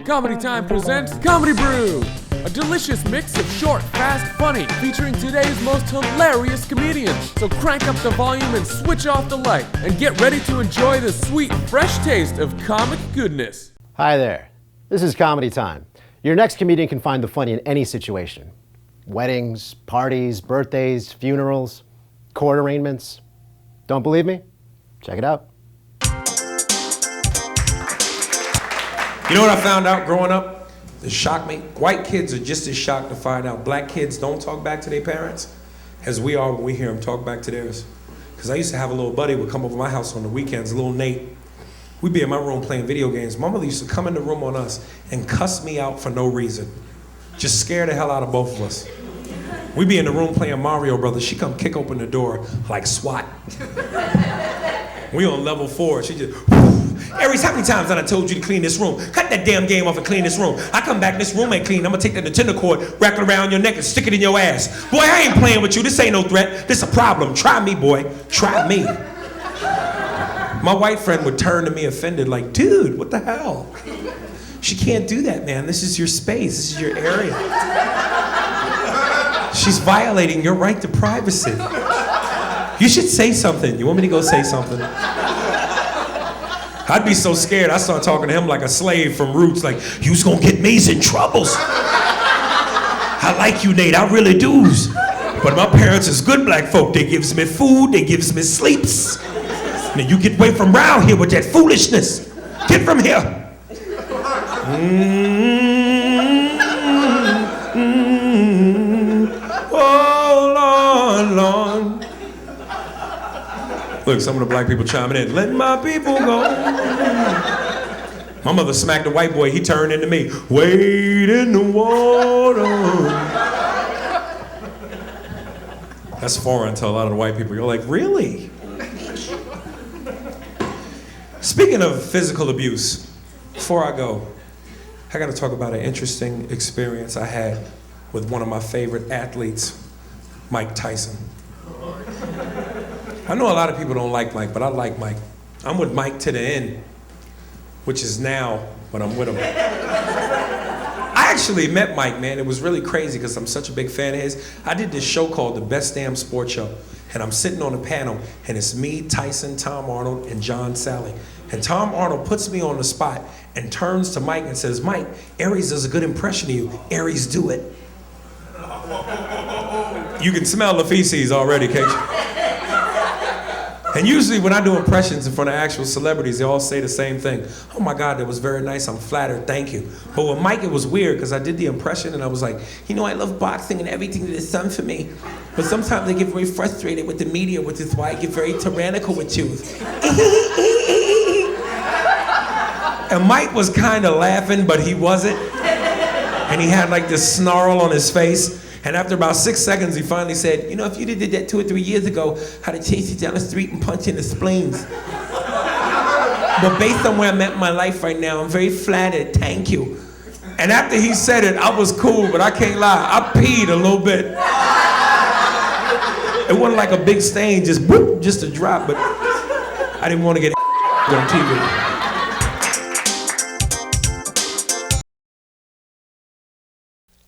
Comedy Time presents Comedy Brew, a delicious mix of short, fast, funny, featuring today's most hilarious comedians. So crank up the volume and switch off the light, and get ready to enjoy the sweet, fresh taste of comic goodness. Hi there, this is Comedy Time. Your next comedian can find the funny in any situation. Weddings, parties, birthdays, funerals, court arraignments. Don't believe me? Check it out. You know what I found out growing up that shocked me? White kids are just as shocked to find out black kids don't talk back to their parents as we are when we hear them talk back to theirs. Because I used to have a little buddy who would come over my house on the weekends, little Nate. We'd be in my room playing video games. My mother used to come in the room on us and cuss me out for no reason. Just scare the hell out of both of us. We'd be in the room playing Mario Brothers. She come kick open the door like SWAT. We on level 4. She just, Aries, how many times have I told you to clean this room? Cut that damn game off and clean this room. I come back, this room ain't clean. I'm gonna take that Nintendo cord, wrap it around your neck and stick it in your ass. Boy, I ain't playing with you. This ain't no threat. This a problem. Try me, boy. Try me. My white friend would turn to me offended like, dude, what the hell? She can't do that, man. This is your space. This is your area. She's violating your right to privacy. You should say something. You want me to go say something? I'd be so scared, I start talking to him like a slave from Roots, like, you's gonna get me in troubles. I like you, Nate, I really do. But my parents is good black folk. They gives me food, they gives me sleeps. Now you get away from round here with that foolishness. Get from here. Oh, Lord, Lord. Look, some of the black people chiming in. Let my people go. My mother smacked a white boy. He turned into me. Wade in the water. That's foreign to a lot of the white people. You're like, really? Speaking of physical abuse, before I go, I got to talk about an interesting experience I had with one of my favorite athletes, Mike Tyson. I know a lot of people don't like Mike, but I like Mike. I'm with Mike to the end, which is now, but I'm with him. I actually met Mike, man. It was really crazy because I'm such a big fan of his. I did this show called The Best Damn Sports Show, and I'm sitting on a panel, and it's me, Tyson, Tom Arnold, and John Sally. And Tom Arnold puts me on the spot and turns to Mike and says, Mike, Aries does a good impression of you. Aries, do it. You can smell the feces already, can't you? And usually when I do impressions in front of actual celebrities, they all say the same thing. Oh my God, that was very nice, I'm flattered, thank you. But with Mike, it was weird because I did the impression and I was like, you know, I love boxing and everything that it's done for me. But sometimes I get very frustrated with the media, which is why I get very tyrannical with you. And Mike was kind of laughing, but he wasn't. And he had like this snarl on his face. And after about 6 seconds, he finally said, you know, if you did that 2 or 3 years ago, I'd have chased you down the street and punched you in the spleens. But based on where I'm at in my life right now, I'm very flattered, thank you. And after he said it, I was cool, but I can't lie, I peed a little bit. It wasn't like a big stain, just whoop, just a drop, but I didn't want to get on TV.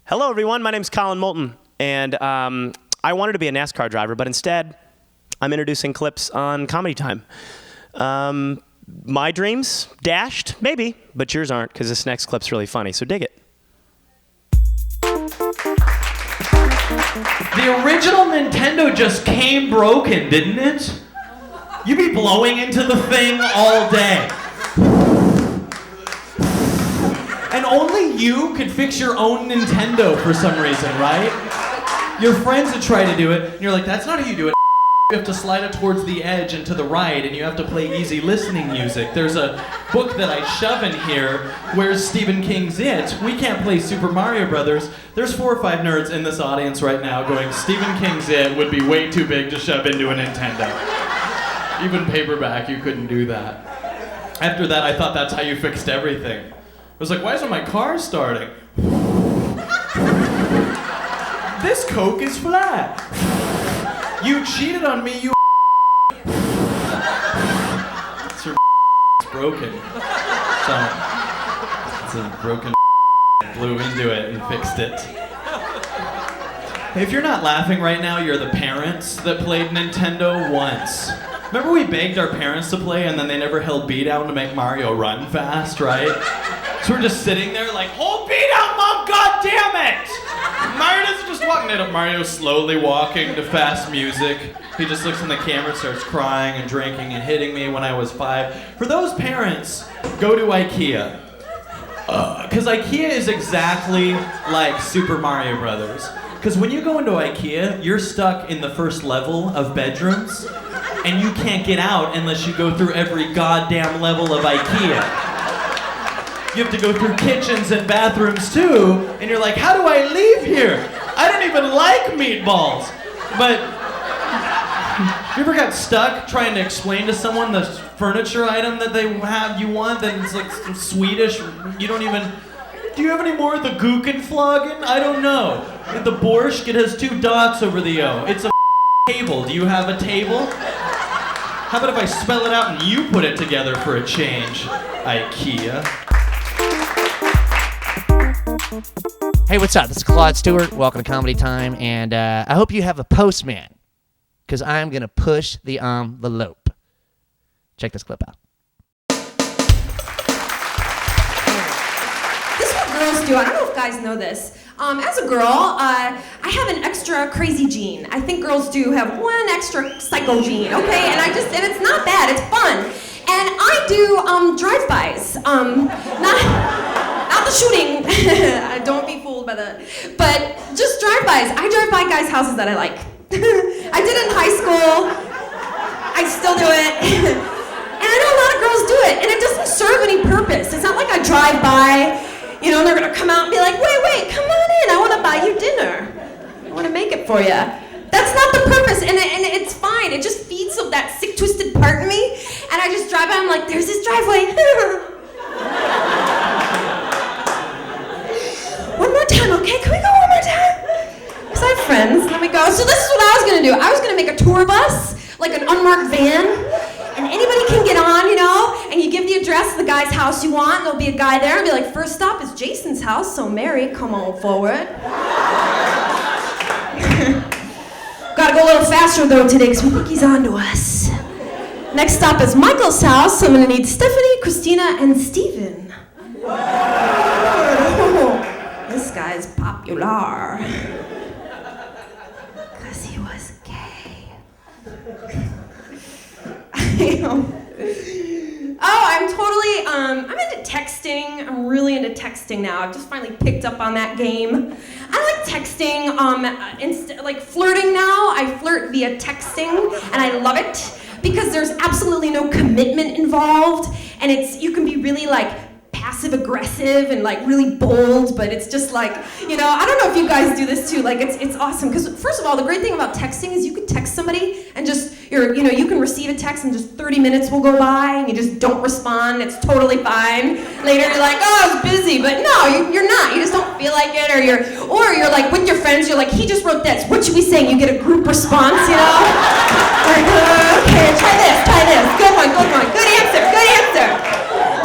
Hello, everyone. My name's Colin Moulton, and I wanted to be a NASCAR driver, but instead, I'm introducing clips on Comedy Time. My dreams, dashed, maybe, but yours aren't, because this next clip's really funny, so dig it. The original Nintendo just came broken, didn't it? You be blowing into the thing all day. And only you could fix your own Nintendo for some reason, right? Your friends would try to do it, and you're like, that's not how you do it. You have to slide it towards the edge and to the right, and you have to play easy listening music. There's a book that I shove in here, where's Stephen King's It? We can't play Super Mario Brothers. There's 4 or 5 nerds in this audience right now going, Stephen King's It would be way too big to shove into a Nintendo. Even paperback, you couldn't do that. After that, I thought that's how you fixed everything. I was like, why isn't my car starting? This Coke is flat. You cheated on me, you It's your broken. So, a broken blew into it and fixed it. Hey, if you're not laughing right now, you're the parents that played Nintendo once. Remember we begged our parents to play and then they never held B down to make Mario run fast, right? So we're just sitting there like, hold B down, Mom, God damn it! Mario doesn't just walk, and Mario's slowly walking to fast music. He just looks in the camera and starts crying and drinking and hitting me when I was 5. For those parents, go to IKEA. Because IKEA is exactly like Super Mario Brothers. Because when you go into IKEA, you're stuck in the first level of bedrooms, and you can't get out unless you go through every goddamn level of IKEA. You have to go through kitchens and bathrooms too, and you're like, how do I leave here? I don't even like meatballs. But you ever got stuck trying to explain to someone the furniture item that you want, that it's like Swedish, you don't even, do you have any more of the Gukenflagen? I don't know. The borscht, it has 2 dots over the O. It's a table. Do you have a table? How about if I spell it out and you put it together for a change? IKEA. Hey, what's up? This is Claude Stewart. Welcome to Comedy Time, and I hope you have a postman, because I'm going to push the envelope. Check this clip out. This is what girls do. I don't know if guys know this. As a girl, I have an extra crazy gene. I think girls do have one extra psycho gene, okay? And it's not bad, it's fun. And I do drive-bys. Not the shooting. Don't be fooled by the, but just drive-bys. I drive by guys' houses that I like. I did it in high school. I still do it. And I know a lot of girls do it, and it doesn't serve any purpose. It's not like I drive by, and they're gonna come out and be like, wait, come on in, I wanna buy you dinner. I wanna make it for you. That's not the purpose, and it's fine. It just feeds that sick, twisted part in me, and I just drive by, I'm like, there's this driveway. One more time, okay? Can we go one more time? Because I have friends, let me go. So this is what I was gonna do. I was gonna make a tour bus, like an unmarked van, and anybody can get on, and you give the address of the guy's house you want, and there'll be a guy there, and be like, first stop is Jason's house, so Mary, come on forward. Gotta go a little faster though today, because we think he's on to us. Next stop is Michael's house, so I'm gonna need Stephanie, Christina, and Steven. This guy's popular. Because he was gay. I'm into texting. I'm really into texting now. I've just finally picked up on that game. I like texting, like flirting now. I flirt via texting, and I love it because there's absolutely no commitment involved, and you can be really like passive aggressive and like really bold, but it's just like, I don't know if you guys do this too, like it's awesome, because first of all, the great thing about texting is you can text somebody and just, you can receive a text and just 30 minutes will go by and you just don't respond, it's totally fine. Later you're like, oh, I was busy, but no, you're not, you just don't feel like it, or you're like with your friends, you're like, he just wrote this, what should we say? You get a group response, Like, okay, try this, good one, good answer.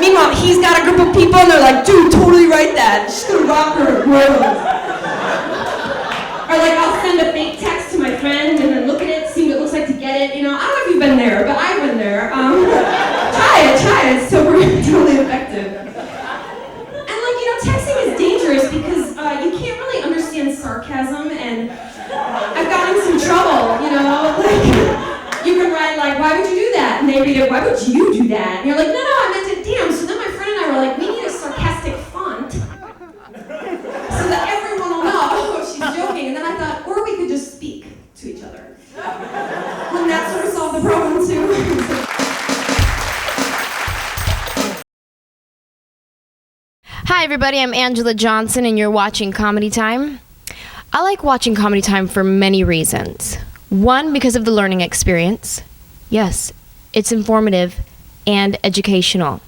Meanwhile, he's got a group of people and they're like, dude, totally write that. She's gonna rock her world. Or like, I'll send a fake text to my friend and then look at it, see what it looks like to get it. I don't know if you've been there, but I've been there. Try it. It's totally effective. And like, texting is dangerous because you can't really understand sarcasm, and I've gotten in some trouble, like, you can write like, why would you do that? And they read it, why would you do that? And you're like, no, I meant it, damn. So then my friend and I were like, we need a sarcastic font so that everyone will know she's joking. And then I thought, or we could just speak to each other. And that sort of solved the problem too. Hi everybody, I'm Angela Johnson and you're watching Comedy Time. I like watching Comedy Time for many reasons. One, because of the learning experience. Yes, it's informative and educational.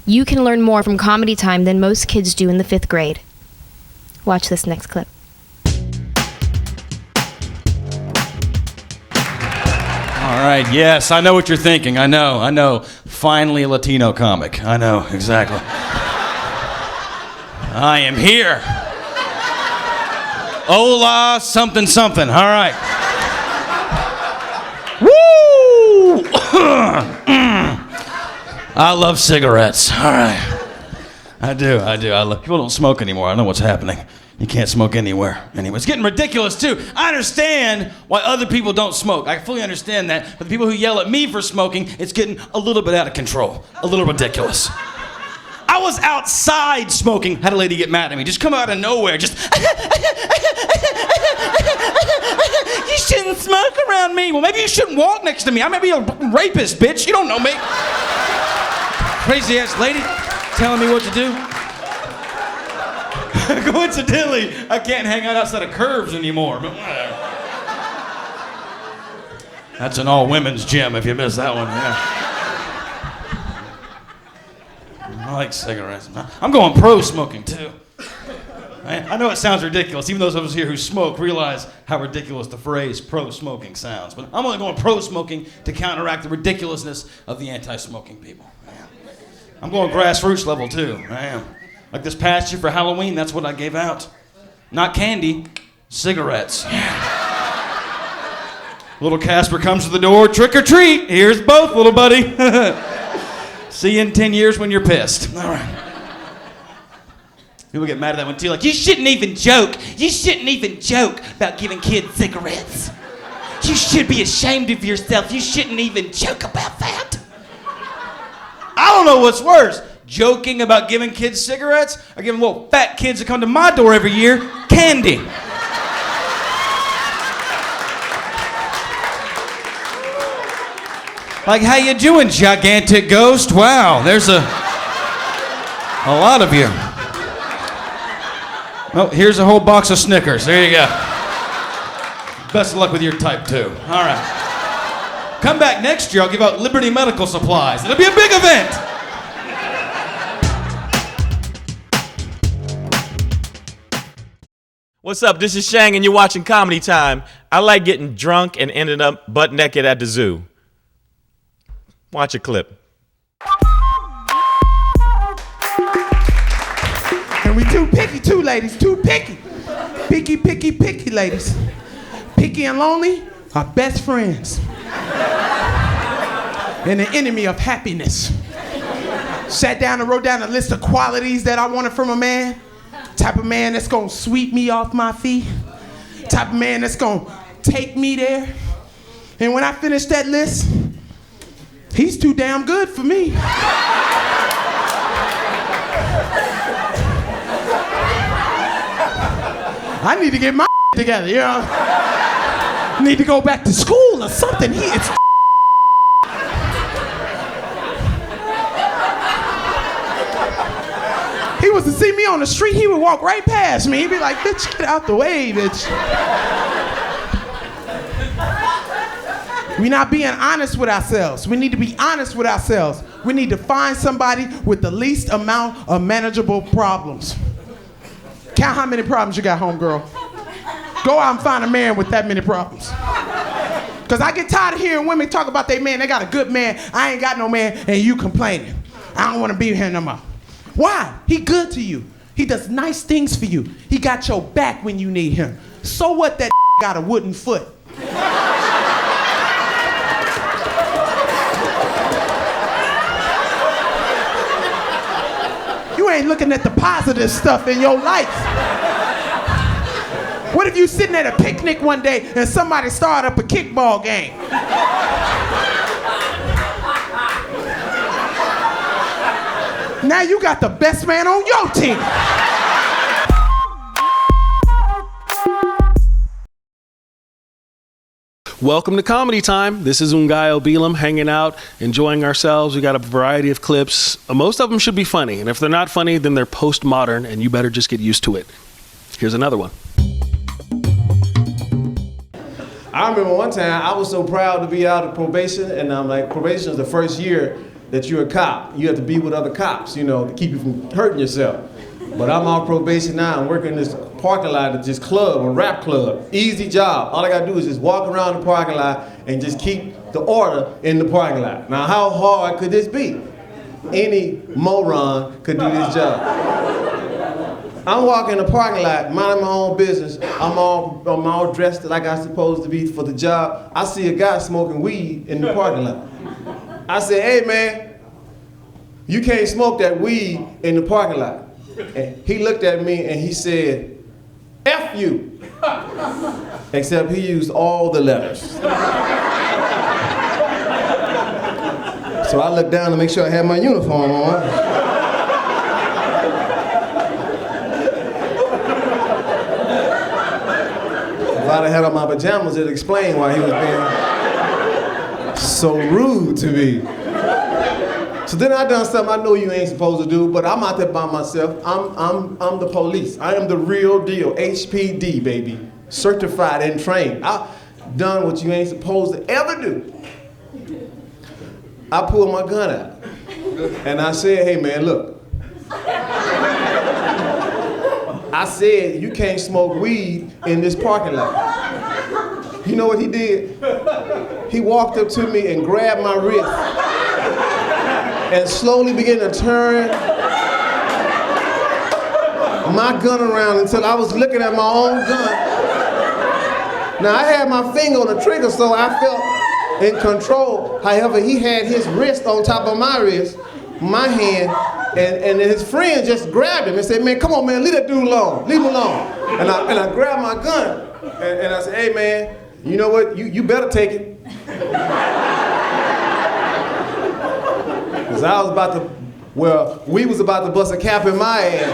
You can learn more from Comedy Time than most kids do in the 5th grade. Watch this next clip. All right, yes, I know what you're thinking. I know. Finally a Latino comic. I know, exactly. I am here. Hola, something, something. All right. Woo! I love cigarettes. All right. I do. I love. People don't smoke anymore. I know what's happening. You can't smoke anywhere. Anyway, it's getting ridiculous too. I understand why other people don't smoke. I fully understand that. But the people who yell at me for smoking, it's getting a little bit out of control. A little ridiculous. I was outside smoking, had a lady get mad at me. Just come out of nowhere, just you shouldn't smoke around me. Well, maybe you shouldn't walk next to me. I may be a rapist, bitch. You don't know me. Crazy ass lady telling me what to do. Coincidentally, I can't hang out outside of curves anymore, but whatever. That's an all-women's gym if you missed that one, yeah. I like cigarettes. I'm going pro-smoking, too. I know it sounds ridiculous. Even those of us here who smoke realize how ridiculous the phrase pro-smoking sounds. But I'm only going pro-smoking to counteract the ridiculousness of the anti-smoking people. I'm going grassroots level, too. I am. Like this past year for Halloween, that's what I gave out. Not candy, cigarettes. Little Casper comes to the door, trick or treat. Here's both, little buddy. See you in 10 years when you're pissed. All right. People get mad at that one too, like, you shouldn't even joke. You shouldn't even joke about giving kids cigarettes. You should be ashamed of yourself. You shouldn't even joke about that. I don't know what's worse, joking about giving kids cigarettes or giving little fat kids that come to my door every year candy. Like, how you doing, gigantic ghost? Wow, there's a lot of you. Oh, here's a whole box of Snickers. There you go. Best of luck with your type 2. All right. Come back next year, I'll give out Liberty Medical Supplies. It'll be a big event. What's up? This is Shang, and you're watching Comedy Time. I like getting drunk and ending up butt naked at the zoo. Watch a clip. And we too picky too, ladies, too picky. Picky, picky, picky, ladies. Picky and lonely are best friends. And the enemy of happiness. Sat down and wrote down a list of qualities that I wanted from a man. Type of man that's gonna sweep me off my feet. Type of man that's gonna take me there. And when I finished that list, he's too damn good for me. I need to get my together, you know? Need to go back to school or something. He was to see me on the street, he would walk right past me. He'd be like, bitch, get out the way, bitch. We're not being honest with ourselves. We need to be honest with ourselves. We need to find somebody with the least amount of manageable problems. Count how many problems you got, homegirl. Go out and find a man with that many problems. Because I get tired of hearing women talk about their man. They got a good man. I ain't got no man, and you complaining. I don't want to be here no more. Why? He good to you. He does nice things for you. He got your back when you need him. So what that got a wooden foot? You ain't looking at the positive stuff in your life. What if you sitting at a picnic one day and somebody started up a kickball game? Now you got the best man on your team. Welcome to Comedy Time. This is Ungai Obilam hanging out, enjoying ourselves. We got a variety of clips. Most of them should be funny, and if they're not funny, then they're postmodern, and you better just get used to it. Here's another one. I remember one time I was so proud to be out of probation, and I'm like, probation is the first year that you're a cop. You have to be with other cops, you know, to keep you from hurting yourself. But I'm on probation now. I'm working in this parking lot at this club, a rap club. Easy job. All I gotta do is just walk around the parking lot and just keep the order in the parking lot. Now, how hard could this be? Any moron could do this job. I'm walking in the parking lot, minding my own business. I'm all dressed like I'm supposed to be for the job. I see a guy smoking weed in the parking lot. I said, hey man, you can't smoke that weed in the parking lot. And he looked at me and he said, F you. Except he used all the letters. So I looked down to make sure I had my uniform on. If I'd have had on my pajamas, it'd explain why he was being so rude to me. So then I done something I know you ain't supposed to do, but I'm out there by myself. I'm the police. I am the real deal. HPD, baby. Certified and trained. I've done what you ain't supposed to ever do. I pulled my gun out. And I said, hey man, look. I said, you can't smoke weed in this parking lot. You know what he did? He walked up to me and grabbed my wrist and slowly began to turn my gun around until I was looking at my own gun. Now I had my finger on the trigger, so I felt in control. However, he had his wrist on top of my wrist, my hand, and his friend just grabbed him and said, man, come on, man, leave that dude alone. Leave him alone. And I grabbed my gun, and I said, hey, man, you know what? You better take it. Because I was about to, well, we was about to bust a cap in my ass.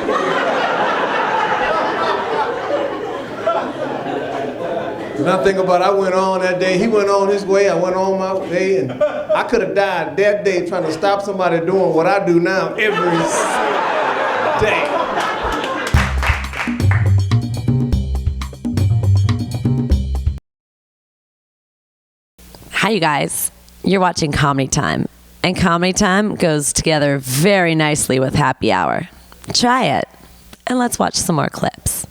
And I think about it, I went on that day, he went on his way, I went on my way, and I could have died that day trying to stop somebody doing what I do now every day. Hi, you guys. You're watching Comedy Time, and Comedy Time goes together very nicely with Happy Hour. Try it, and let's watch some more clips.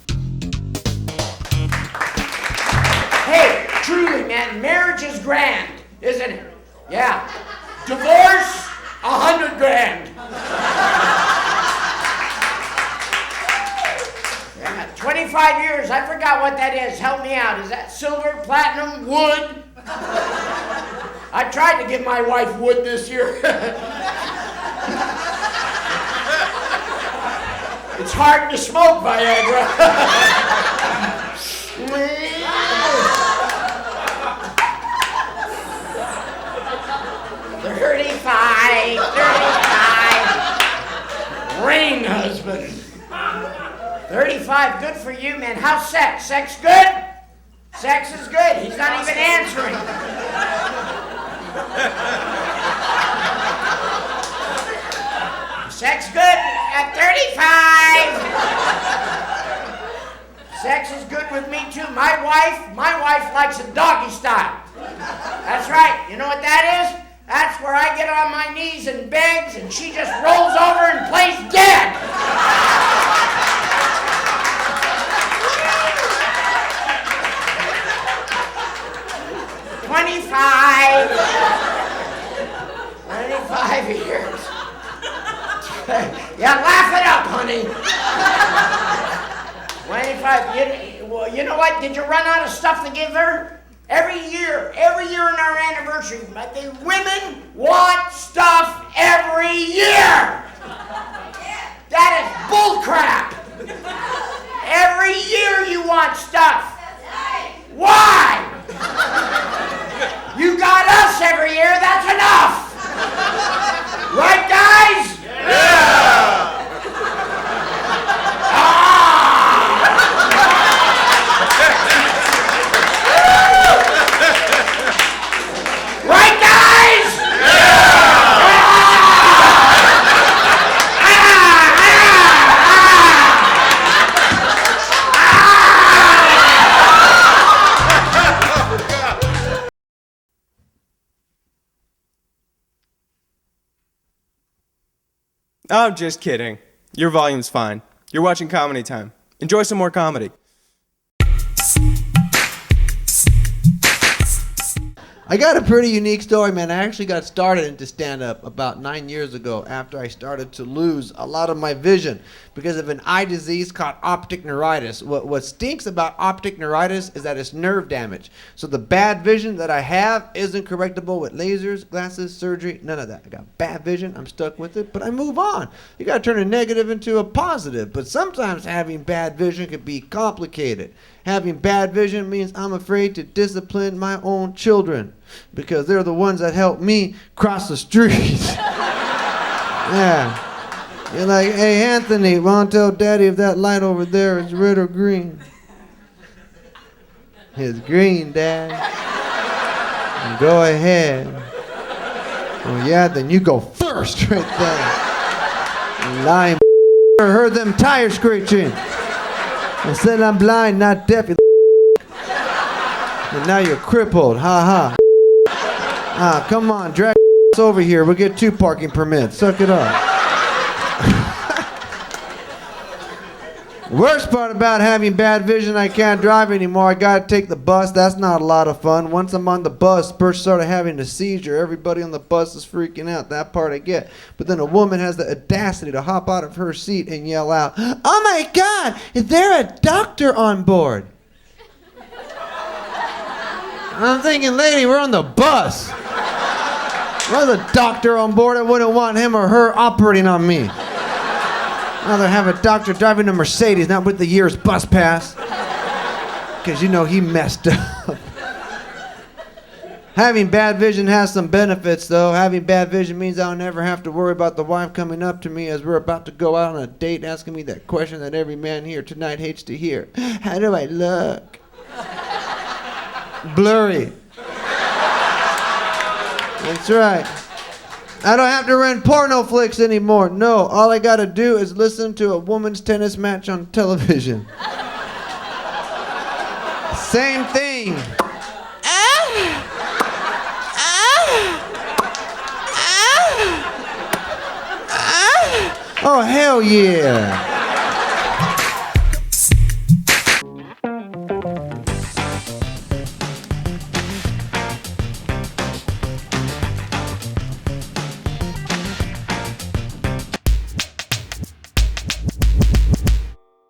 Hey, truly, man, marriage is grand, isn't it? Yeah. Divorce, $100,000. Yeah, 25 years, I forgot what that is. Help me out. Is that silver, platinum, wood? I tried to give my wife wood this year. It's hard to smoke Viagra. 35. Ring husband. 35, good for you, man. How's sex? Sex good? Sex is good. He's not even answering. Sex good at 35. Sex is good with me too. My wife likes it doggy style. That's right. You know what that is? That's where I get on my knees and begs, and she just rolls over and plays dead. 25 years. Yeah, laugh it up, honey. 25. You know what? Did you run out of stuff to give her? Every year in our anniversary, but the women want stuff every year. That is bull crap. Every year you want stuff. Why? You got us every year, that's enough. Right, guys? Yeah. Right, guys? I'm just kidding. Your volume's fine. You're watching Comedy Time. Enjoy some more comedy. I got a pretty unique story, man. I actually got started into stand-up about 9 years ago after I started to lose a lot of my vision because of an eye disease called optic neuritis. What stinks about optic neuritis is that it's nerve damage. So the bad vision that I have isn't correctable with lasers, glasses, surgery, none of that. I got bad vision, I'm stuck with it, but I move on. You gotta turn a negative into a positive, but sometimes having bad vision can be complicated. Having bad vision means I'm afraid to discipline my own children because they're the ones that help me cross the street. Yeah. You're like, hey, Anthony, why don't tell Daddy if that light over there is red or green? It's green, Dad. Go ahead. Oh, yeah, then you go first right there. Lying. I heard them tires screeching. I said I'm blind, not deaf. And now you're crippled. Ha ha. Ah, come on, drag over here. We'll get 2 parking permits. Suck it up. Worst part about having bad vision, I can't drive anymore. I gotta take the bus. That's not a lot of fun. Once I'm on the bus, first started having a seizure. Everybody on the bus is freaking out. That part I get. But then a woman has the audacity to hop out of her seat and yell out, "Oh my God, is there a doctor on board?" I'm thinking, lady, we're on the bus. There's a doctor on board. I wouldn't want him or her operating on me. I'd rather have a doctor driving a Mercedes, not with the year's bus pass. Because you know he messed up. Having bad vision has some benefits, though. Having bad vision means I'll never have to worry about the wife coming up to me as we're about to go out on a date asking me that question that every man here tonight hates to hear. How do I look? Blurry. That's right. I don't have to rent porno flicks anymore. No, all I gotta do is listen to a woman's tennis match on television. Same thing. Oh, hell yeah.